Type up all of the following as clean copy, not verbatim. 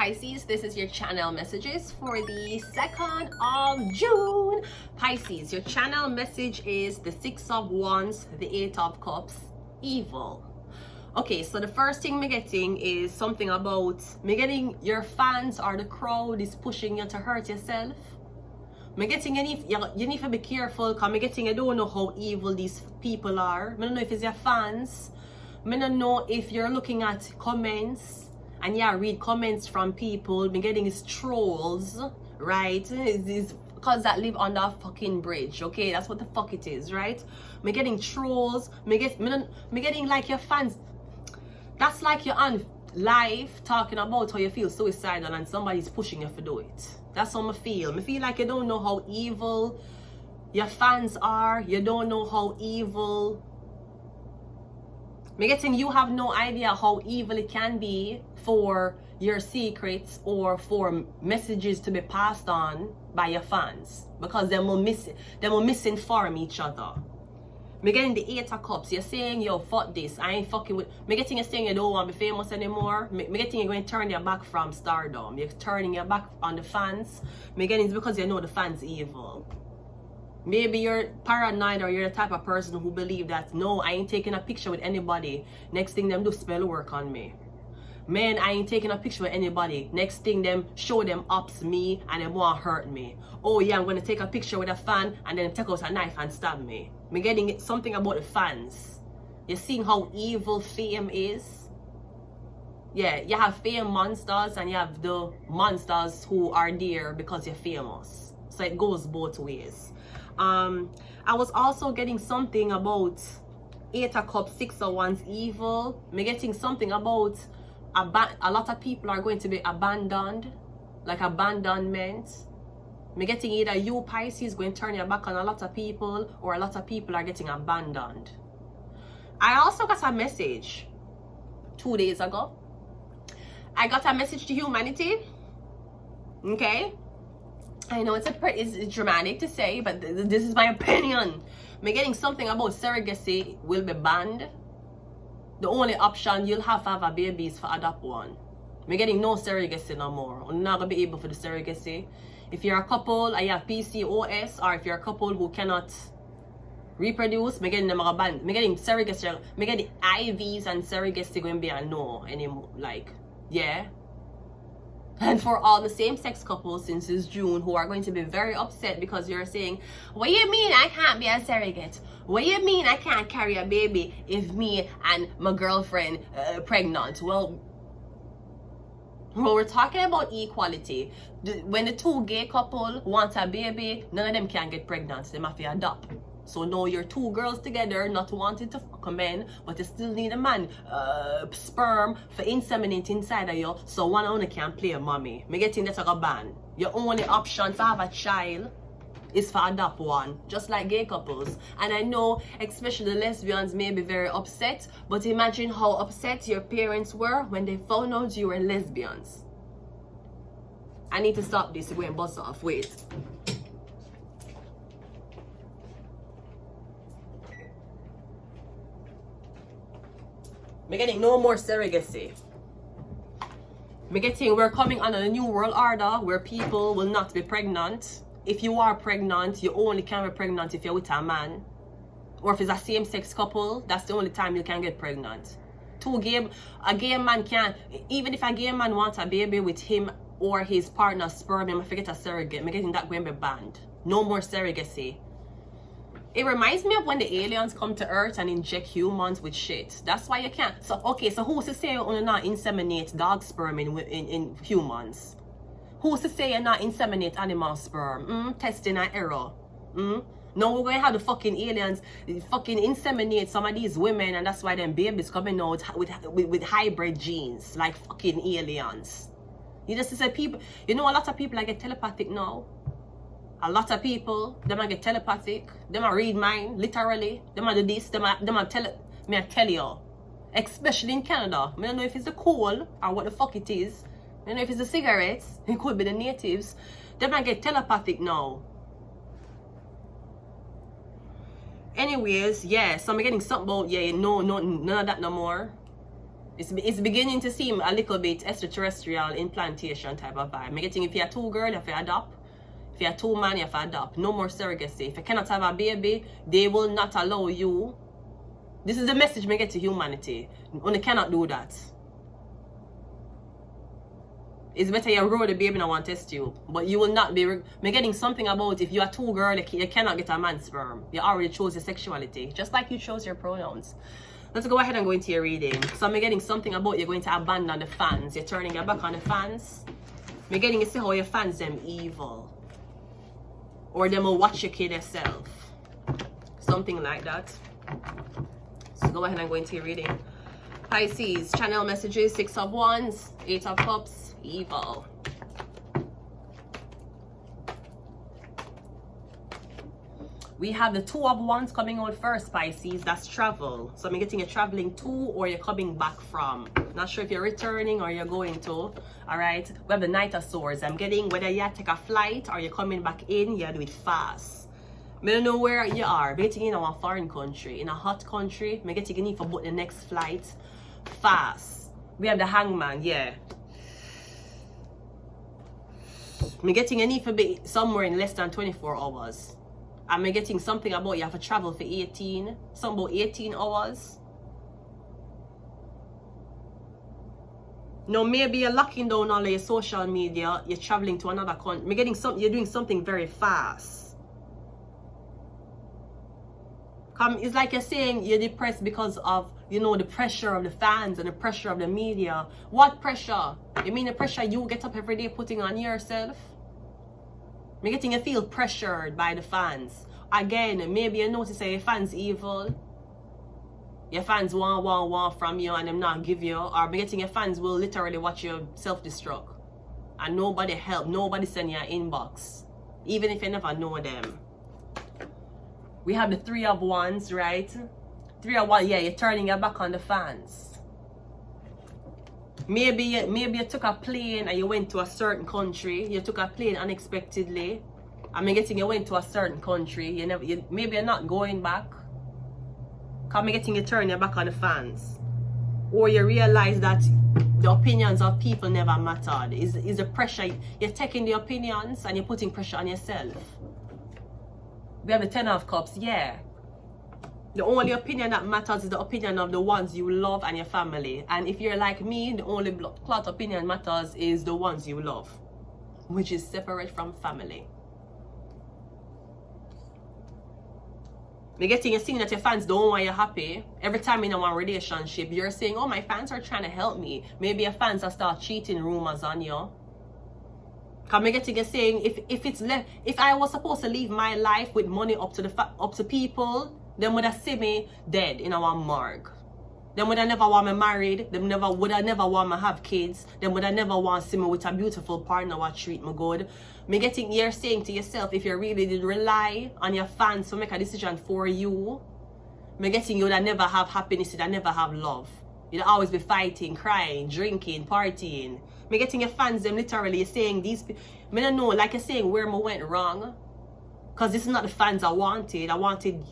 Pisces, this is your channel messages for the 2nd of June. Pisces, your channel message is the 6 of Wands, the 8 of Cups, evil. Okay, so the first thing me getting is something about me getting your fans or the crowd is pushing you to hurt yourself. Me getting you need to be careful because me getting I don't know how evil these people are. I don't know if it's your fans. I don't know if you're looking at comments and yeah, read comments from people. Me getting is trolls, right? It's because that live under a fucking bridge, okay? That's what the fuck it is, right? Me getting trolls. Me getting like your fans. That's like you're on live talking about how you feel suicidal and somebody's pushing you to do it. That's how I feel. I feel like you don't know how evil your fans are. You don't know how evil. Me getting you have no idea how evil it can be for your secrets or for messages to be passed on by your fans because they will misinform each other. Me getting the 8 of Cups. You're saying, yo, fuck this. I ain't fucking with. Me getting you saying you don't want to be famous anymore. Me getting you going to turn your back from stardom. You're turning your back on the fans. Me getting it's because you know the fans evil. Maybe you're paranoid or you're the type of person who believe that, no, I ain't taking a picture with anybody. Next thing them do spell work on me. Man, I ain't taking a picture with anybody. Next thing them show them ups me and they want to hurt me. Oh yeah, I'm going to take a picture with a fan and then take out a knife and stab me. Me getting something about the fans. You're seeing how evil fame is. Yeah, you have fame monsters and you have the monsters who are there because you're famous. So it goes both ways. I was also getting something about 8 of Cups, 6 of Wands, evil. Me getting something about a lot of people are going to be abandoned, like abandonment. Me getting either you Pisces going to turn your back on a lot of people or a lot of people are getting abandoned. I also got a message 2 days ago. I got a message to humanity. Okay, I know it's dramatic to say, but this is my opinion. Me getting something about surrogacy will be banned. The only option you'll have to have a baby is for adopt one. Me getting no surrogacy no more. I'm not gonna be able for the surrogacy. If you're a couple and you have PCOS, or if you're a couple who cannot reproduce, me getting them a ban. Me getting surrogacy. Me getting IVs and surrogacy going to be a no anymore. Like, yeah. And for all the same-sex couples since this June who are going to be very upset because you're saying, what you mean I can't be a surrogate? What you mean I can't carry a baby if me and my girlfriend pregnant? Well, we're talking about equality. When the 2 gay couple want a baby, none of them can get pregnant. They have to adopt. So now you're 2 girls together, not wanting to fuck a man, but you still need a man sperm for inseminate inside of you, so one only can play a mommy. Me getting that like a ban. Your only option to have a child is for adopt one, just like gay couples. And I know especially the lesbians may be very upset, but imagine how upset your parents were when they found out you were lesbians. I need to stop this, go and bust off, wait. We're getting no more surrogacy. We're coming on a new world order where people will not be pregnant. If you are pregnant, you only can be pregnant if you're with a man. Or if it's a same-sex couple, that's the only time you can get pregnant. A gay man can't, even if a gay man wants a baby with him or his partner's sperm, he must get a surrogate. I'm getting that going to be banned. No more surrogacy. It reminds me of when the aliens come to Earth and inject humans with shit. That's why you can't. So, okay, so who's to say you not inseminate dog sperm in humans? Who's to say you not inseminate animal sperm? Testing and error. No, we're going to have the fucking aliens fucking inseminate some of these women, and that's why them babies coming out with hybrid genes, like fucking aliens. You just say people, you know, a lot of people like get telepathic now. A lot of people, them get telepathic, them read mind, literally, them do this, them tell you. Especially in Canada. I don't know if it's the coal or what the fuck it is. I don't know if it's the cigarettes, it could be the natives. Them get telepathic now. Anyways, yeah, so I'm getting something about, yeah, no, none of that no more. It's beginning to seem a little bit extraterrestrial implantation type of vibe. I'm getting if you're a two girl, you have to adopt. If you're a two man, you have to adopt. No more surrogacy. If you cannot have a baby, they will not allow you. This is the message we get to humanity. You cannot do that. It's better you roll the baby and I want to test you. But you will not be... Me getting something about if you are two girl, you cannot get a man's sperm. You already chose your sexuality. Just like you chose your pronouns. Let's go ahead and go into your reading. So I'm getting something about you're going to abandon the fans. You're turning your back on the fans. I'm getting to see how your fans them evil. Or them will watch your kid yourself. Something like that. So go ahead and go into your reading. Pisces, channel messages, 6 of Wands, 8 of Cups, evil. We have the 2 of Wands coming out first, Pisces. That's travel. So I'm getting a traveling to or you're coming back from. Not sure if you're returning or you're going to. All right. We have the Knight of Swords. I'm getting whether you take a flight or you're coming back in, you do it fast. I don't know where you are. I'm getting in a foreign country, in a hot country. I'm getting in for both the next flight fast. We have the Hangman. Yeah. I'm getting a need for be somewhere in less than 24 hours. I'm getting something about you have to travel for 18, something about 18 hours. No, maybe you're locking down all of your social media, you're traveling to another country. I'm getting something, you're doing something very fast. It's like you're saying you're depressed because of, you know, the pressure of the fans and the pressure of the media. What pressure? You mean the pressure you get up every day putting on yourself? I'm getting you feel pressured by the fans. Again, maybe you notice that your fans evil. Your fans want from you and them not give you. Or I'm getting your fans will literally watch you self-destruct. And nobody help, nobody send you an inbox. Even if you never know them. We have the 3 of Wands, right? 3 of Wands, yeah, you're turning your back on the fans. Maybe you took a plane and you went to a certain country. You took a plane unexpectedly. I mean, you went to a certain country. Maybe you're not going back. Because I'm getting you turn your back on the fans. Or you realize that the opinions of people never mattered. Is the pressure. You're taking the opinions and you're putting pressure on yourself. We have the 10 of Cups, yeah. The only opinion that matters is the opinion of the ones you love and your family. And if you're like me, the only clout opinion matters is the ones you love, which is separate from family. You're getting a scene that your fans don't want you happy. Every time in a relationship, you're saying, oh, my fans are trying to help me. Maybe your fans are start cheating rumors on you. Because I'm getting a saying, if I was supposed to live my life with money up to people, them would have seen me dead in our morgue. Them would have never want me married. Them would have never want me have kids. Them would have never want to see me with a beautiful partner or treat me good. You're saying to yourself, if you really did rely on your fans to make a decision for you, you would have never have happiness, you'd never have love. You'd always be fighting, crying, drinking, partying. Your fans, them literally saying these people, I don't know, like you're saying where I went wrong. Because this is not the fans I wanted. I wanted.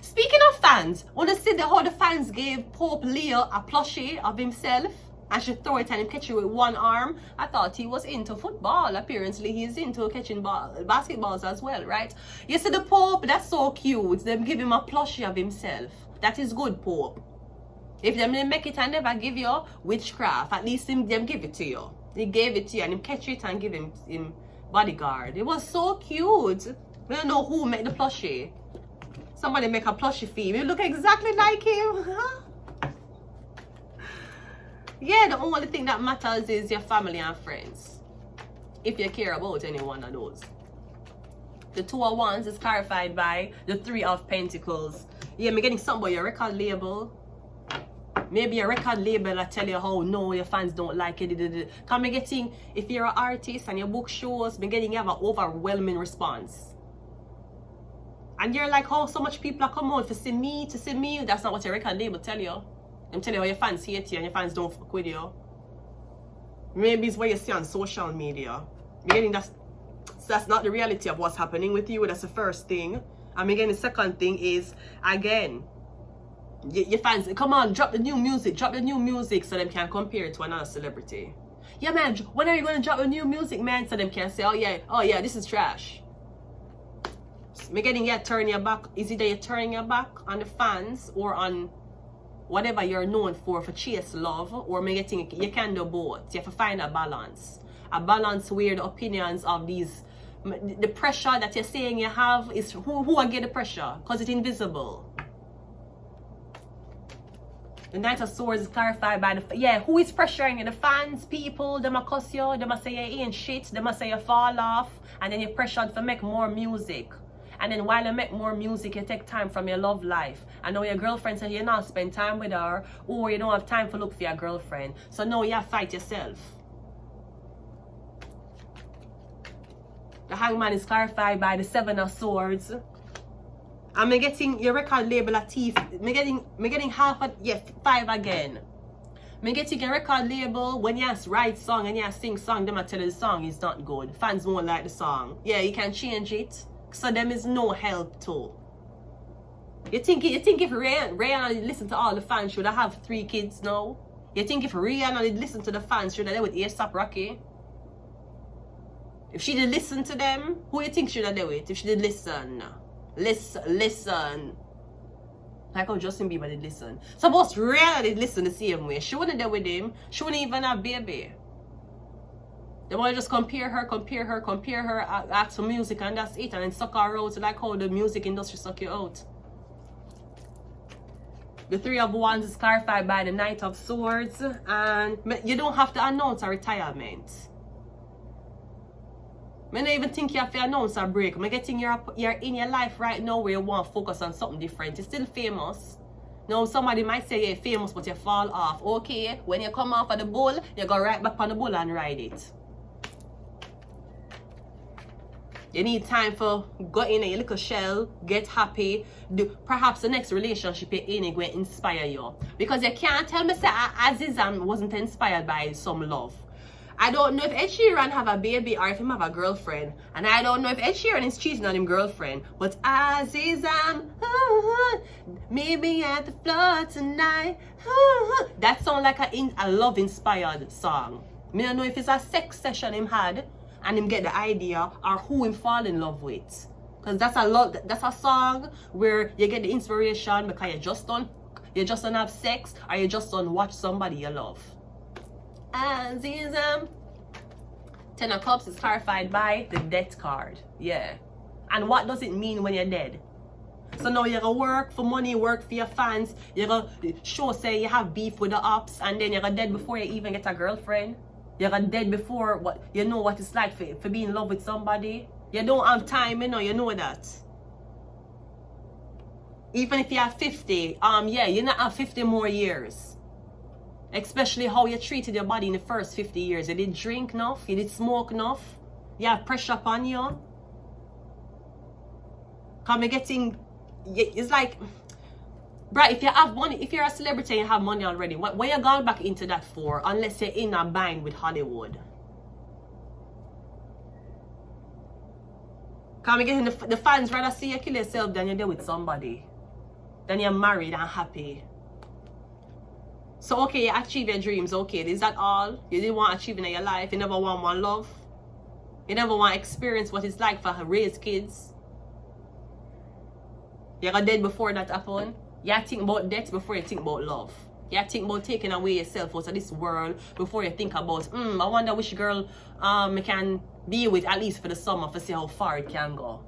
Speaking of fans, when I see how the fans gave Pope Leo a plushie of himself and she throw it and him catch it with one arm, I thought he was into football. Apparently he's into catching basketballs as well, right? You see the Pope, that's so cute. Them give him a plushie of himself. That is good, Pope. If them didn't make it and never give you witchcraft, at least them give it to you. He gave it to you and him catch it and give him bodyguard. It was so cute. We don't know who made the plushie. Somebody make a plushie for him. You look exactly like him. Yeah, the only thing that matters is your family and friends. If you care about any one of those. The 2 of Wands is clarified by the 3 of Pentacles. Yeah, I'm getting something about your record label. Maybe a record label that tell you how no, your fans don't like it. Come getting, if you're an artist and your book shows, you have an overwhelming response. And you're like, oh, so much people are coming out to see me. That's not what your record label tell you. Them tell you how your fans hate you and your fans don't fuck with you. Maybe it's what you see on social media. That's not the reality of what's happening with you. That's the first thing. And again, the second thing is, again, Your fans, come on, drop the new music, so them can compare it to another celebrity. Yeah, man, when are you going to drop the new music, man? So them can say, oh yeah, this is trash. Me getting you turn your back. Is it that you're turning your back on the fans or on whatever you're known for chase love, or me getting you can do both. You have to find a balance where the opinions of these, the pressure that you're saying you have is who I get the pressure because it's invisible. The Knight of Swords is clarified by the who is pressuring you? The fans, people, them a cuss you, them a say you ain't shit, them a say you fall off, and then you're pressured to make more music. And then while you make more music, you take time from your love life. I know your girlfriend said you not spend time with her, or you don't have time to look for your girlfriend. So now you fight yourself. The Hangman is clarified by the Seven of Swords. I'm getting your record label a thief. Me getting half of 5 again. Me getting a record label when you write song and you sing song, them I tell you the song is not good. Fans won't like the song. Yeah, you can change it. So them is no help too. You think if Rihanna listen to all the fans, should I have 3 kids now? You think if Rihanna did listen to the fans, should I do with A$AP Rocky? If she did listen to them, who you think should I do it? If she did listen. Listen. Like how Justin Bieber did listen. Suppose Rihanna did listen the same way. She wouldn't do with him. She wouldn't even have baby. They want to just compare her, act for music, and that's it. And then suck her out like how the music industry suck you out. The Three of Wands is clarified by the Knight of Swords. And you don't have to announce a retirement. I don't even think you have to announce a break. I'm getting you're in your life right now where you want to focus on something different. You're still famous. Now somebody might say you're famous but you fall off. Okay, when you come off of the bull, you go right back on the bull and ride it. You need time for go in a little shell, get happy. Perhaps the next relationship you're in will inspire you. Because you can't tell me that Azizam wasn't inspired by some love. I don't know if Ed Sheeran have a baby or if him have a girlfriend. And I don't know if Ed Sheeran is cheating on his girlfriend. But Azizam, maybe at the floor tonight. That sounds like a love-inspired song. I don't know if it's a sex session him had and him get the idea or who him fall in love with. Because that's a song where you get the inspiration because you just don't have sex or you just don't watch somebody you love. Azizam. 10 of Cups is clarified by the death card. Yeah. And what does it mean when you're dead? So now you're gonna work for money, work for your fans. You're gonna show say you have beef with the ops, and then you're gonna dead before you even get a girlfriend. You're gonna dead before what you know what it's like for being in love with somebody. You don't have time, you know that. Even if you have 50, you not have 50 more years. Especially how you treated your body in the first 50 years. You didn't drink enough, you didn't smoke enough, you have pressure upon you. It's like, bruh, if you have money, if you're a celebrity and you have money already, what you going back into that for? Unless you're in a bind with Hollywood. The fans rather see you kill yourself than you're there with somebody. Then you're married and happy. So okay, you achieve your dreams, okay, is that all? You didn't want to achieve in your life, you never want one love. You never want to experience what it's like for raise kids. You're dead before that happened. You think about death before you think about love. You think about taking away yourself out of this world before you think about, I wonder which girl I can be with at least for the summer to see how far it can go.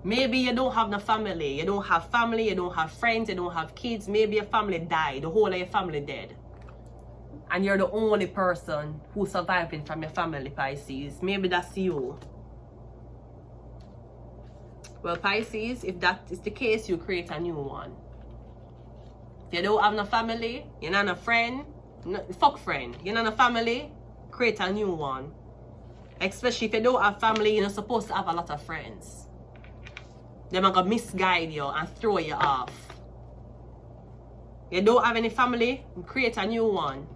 Maybe you don't have no family. You don't have family, you don't have friends, you don't have kids. Maybe your family died, the whole of your family dead. And you're the only person who's surviving from your family, Pisces. Maybe that's you. Well, Pisces, if that is the case, you create a new one. If you don't have no family, you're not a friend, fuck friend. You're not a family, create a new one. Especially if you don't have family, you're not supposed to have a lot of friends. They're gonna misguide you and throw you off. You don't have any family, create a new one.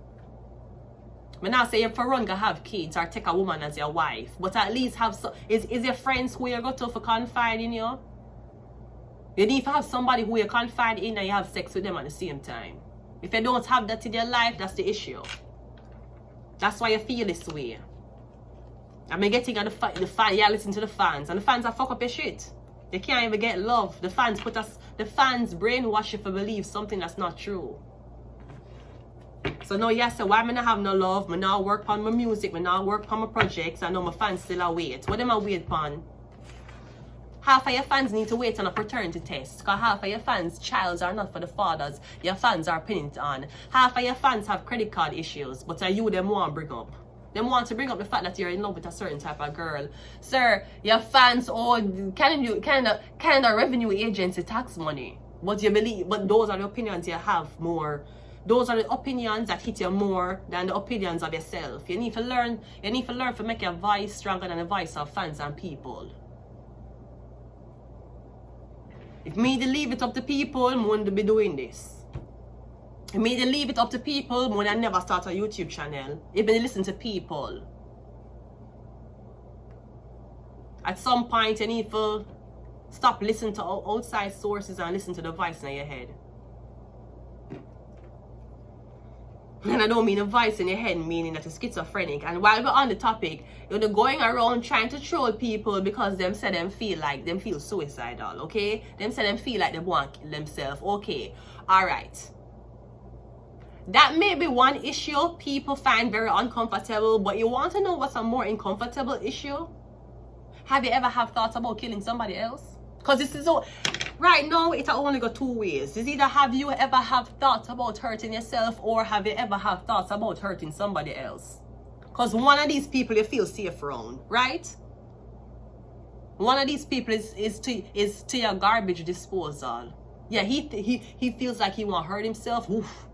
I not say you for run to have kids or take a woman as your wife, but at least have is your friends who you go to for confide in you? You need to have somebody who you confide in and you have sex with them at the same time. If you don't have that in your life, that's the issue. That's why you feel this way. I mean, getting on the fan, yeah, listen to the fans, and the fans are fuck up your shit. They can't even get love. The fans brainwash you to believe something that's not true. So now, yes, so why me not have no love? Me not work on my music, me not work on my projects. I know my fans still are wait. What am I wait on? Half of your fans need to wait on a paternity test. Because half of your fans' childs are not for the fathers. Your fans are pinned on. Half of your fans have credit card issues, but are you them want to bring up? Them want to bring up the fact that you're in love with a certain type of girl. Sir, your fans all kind of revenue agency tax money. But you believe, but those are the opinions you have more. Those are the opinions that hit you more than the opinions of yourself. You need to learn to make your voice stronger than the voice of fans and people. If me to leave it up to people, I wouldn't be doing this. If me to leave it up to people, I would never start a YouTube channel. If me listen to people. At some point, you need to stop listening to outside sources and listen to the voice in your head. And I don't mean a voice in your head, meaning that you're schizophrenic. And while we're on the topic, you're going around trying to troll people because them say them feel suicidal, okay? Them say them feel like they want to kill themselves, okay? Alright. That may be one issue people find very uncomfortable, but you want to know what's a more uncomfortable issue? Have you ever have thoughts about killing somebody else? Because this is all... Right now, it only got two ways. It's either have you ever have thoughts about hurting yourself, or have you ever have thoughts about hurting somebody else? Because one of these people you feel safe around, right? One of these people is to your garbage disposal. Yeah, he feels like he won't hurt himself. Oof,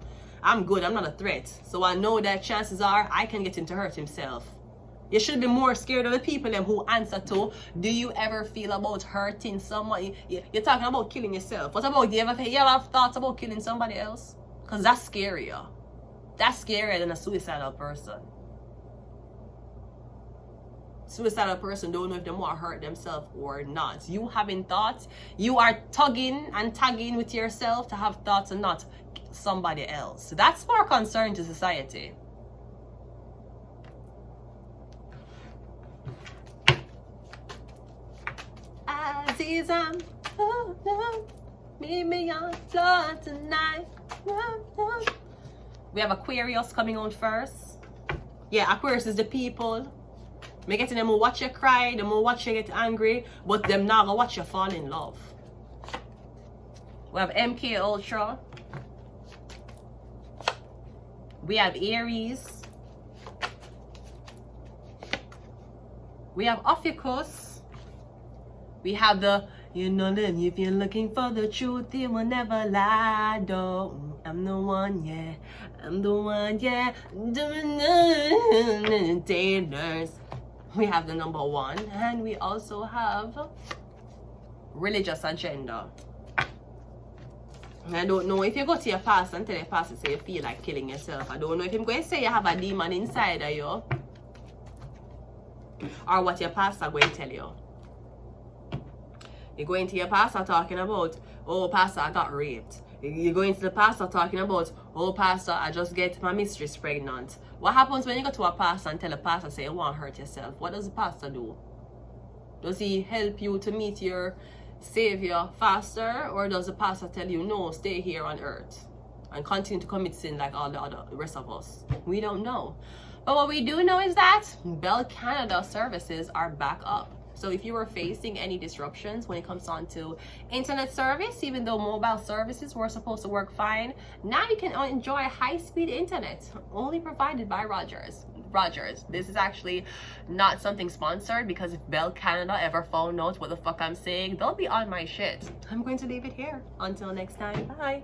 I'm good, I'm not a threat. So I know that chances are I can get him to hurt himself. You should be more scared of the people who answer to, do you ever feel about hurting someone? You're talking about killing yourself. What about, you ever have thoughts about killing somebody else? Because that's scarier. That's scarier than a suicidal person. Suicidal person don't know if they want to hurt themselves or not. You having thoughts, you are tugging and tagging with yourself to have thoughts and not somebody else. That's more concern to society. Azizam, oh no, meet me on the floor tonight. Oh, no. We have Aquarius coming on first. Yeah, Aquarius is the people. Me getting them who watch you cry, them who watch you get angry, but them not gonna watch you fall in love. We have MK Ultra. We have Aries. We have Ophiuchus. We have the, you know that if you're looking for the truth, it will never lie. Don't, I'm the one, yeah. I'm the one, yeah. Tailors. We have the number 1, and we also have religious agenda. I don't know if you go to your pastor and tell your pastor say you feel like killing yourself. I don't know if I'm going to say you have a demon inside of you, or what your pastor going to tell you. You're going to your pastor talking about, oh, pastor, I got raped. You're going to the pastor talking about, oh, pastor, I just get my mistress pregnant. What happens when you go to a pastor and tell a pastor, say, you want to hurt yourself? What does the pastor do? Does he help you to meet your savior faster? Or does the pastor tell you, no, stay here on earth and continue to commit sin like all the rest of us? We don't know. But what we do know is that Bell Canada services are back up. So if you were facing any disruptions when it comes on to internet service, even though mobile services were supposed to work fine, now you can enjoy high-speed internet only provided by Rogers. This is actually not something sponsored, because if Bell Canada ever found out what the fuck I'm saying, they'll be on my shit. I'm going to leave it here. Until next time, bye.